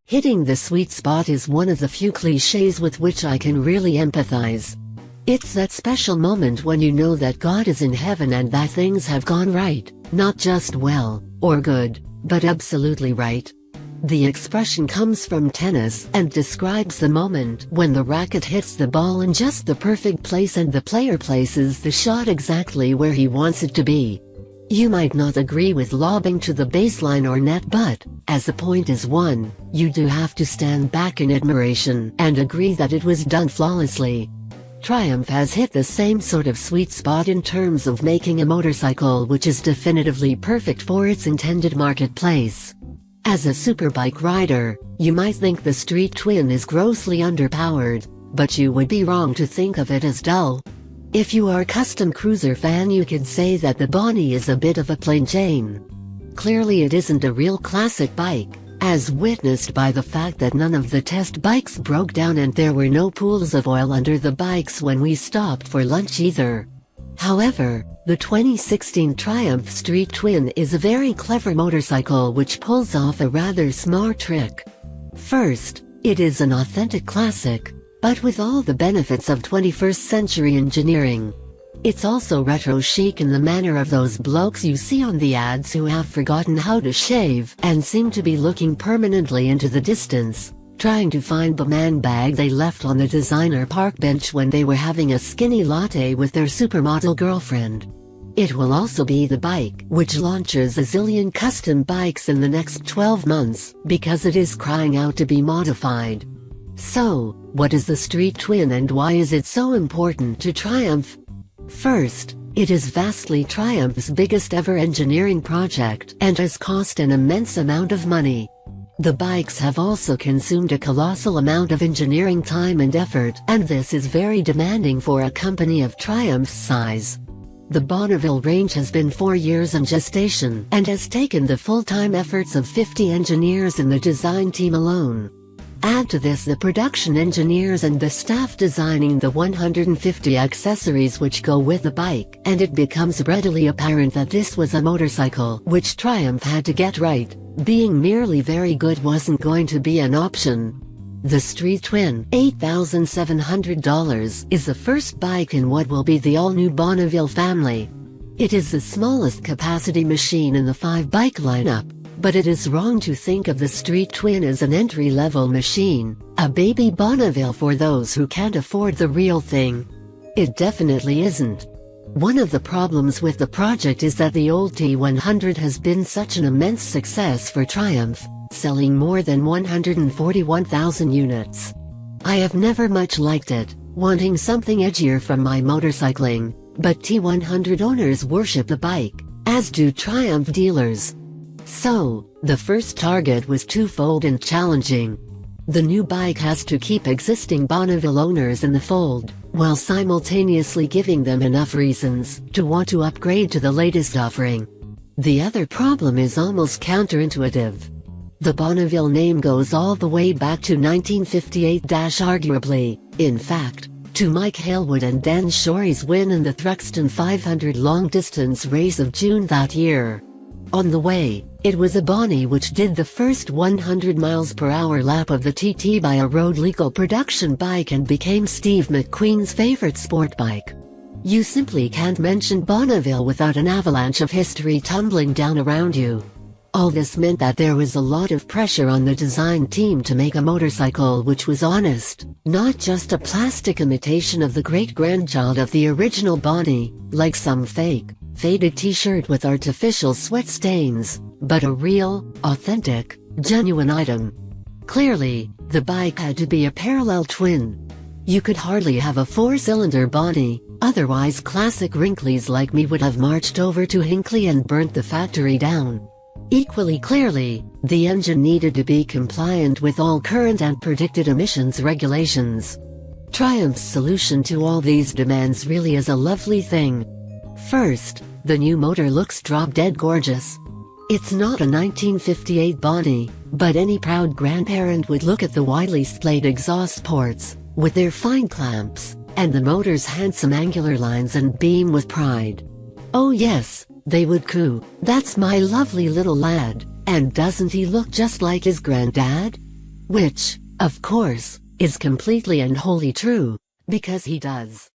Hitting the sweet spot is one of the few cliches with which I can really empathize. It's that special moment when you know that God is in heaven and that things have gone right, not just well, or good, but absolutely right. The expression comes from tennis and describes the moment when the racket hits the ball in just the perfect place and the player places the shot exactly where he wants it to be. You might not agree with lobbing to the baseline or net, but, as the point is won, you do have to stand back in admiration and agree that it was done flawlessly. Triumph has hit the same sort of sweet spot in terms of making a motorcycle which is definitively perfect for its intended marketplace. As a superbike rider, you might think the Street Twin is grossly underpowered, but you would be wrong to think of it as dull. If you are a custom cruiser fan, you could say that the Bonnie is a bit of a plain Jane. Clearly it isn't a real classic bike, as witnessed by the fact that none of the test bikes broke down and there were no pools of oil under the bikes when we stopped for lunch either. However, the 2016 Triumph Street Twin is a very clever motorcycle which pulls off a rather smart trick. First, it is an authentic classic, but with all the benefits of 21st century engineering. It's also retro chic in the manner of those blokes you see on the ads who have forgotten how to shave and seem to be looking permanently into the distance, trying to find the man bag they left on the designer park bench when they were having a skinny latte with their supermodel girlfriend. It will also be the bike which launches a zillion custom bikes in the next 12 months because it is crying out to be modified. So, what is the Street Twin and why is it so important to Triumph? First, it is vastly Triumph's biggest ever engineering project and has cost an immense amount of money. The bikes have also consumed a colossal amount of engineering time and effort, and this is very demanding for a company of Triumph's size. The Bonneville range has been 4 years in gestation and has taken the full-time efforts of 50 engineers in the design team alone. Add to this the production engineers and the staff designing the 150 accessories which go with the bike, and it becomes readily apparent that this was a motorcycle which Triumph had to get right. Being merely very good wasn't going to be an option. The Street Twin, $8,700, is the first bike in what will be the all-new Bonneville family. It is the smallest capacity machine in the 5-bike lineup. But it is wrong to think of the Street Twin as an entry-level machine, a baby Bonneville for those who can't afford the real thing. It definitely isn't. One of the problems with the project is that the old T100 has been such an immense success for Triumph, selling more than 141,000 units. I have never much liked it, wanting something edgier from my motorcycling, but T100 owners worship the bike, as do Triumph dealers. So, the first target was twofold and challenging. The new bike has to keep existing Bonneville owners in the fold, while simultaneously giving them enough reasons to want to upgrade to the latest offering. The other problem is almost counterintuitive. The Bonneville name goes all the way back to 1958, arguably, in fact, to Mike Halewood and Dan Shorey's win in the Thruxton 500 long-distance race of June that year. On the way, it was a Bonnie which did the first 100 mph lap of the TT by a road-legal production bike and became Steve McQueen's favorite sport bike. You simply can't mention Bonneville without an avalanche of history tumbling down around you. All this meant that there was a lot of pressure on the design team to make a motorcycle which was honest, not just a plastic imitation of the great-grandchild of the original Bonnie, like some fake, faded t-shirt with artificial sweat stains, but a real, authentic, genuine item. Clearly, the bike had to be a parallel twin. You could hardly have a 4-cylinder Bonnie, otherwise classic wrinklies like me would have marched over to Hinckley and burnt the factory down. Equally clearly, the engine needed to be compliant with all current and predicted emissions regulations. Triumph's solution to all these demands really is a lovely thing. First, the new motor looks drop-dead gorgeous. It's not a 1958 Bonnie, but any proud grandparent would look at the widely splayed exhaust ports, with their fine clamps, and the motor's handsome angular lines and beam with pride. Oh yes, they would coo, "That's my lovely little lad, and doesn't he look just like his granddad?" Which, of course, is completely and wholly true, because he does.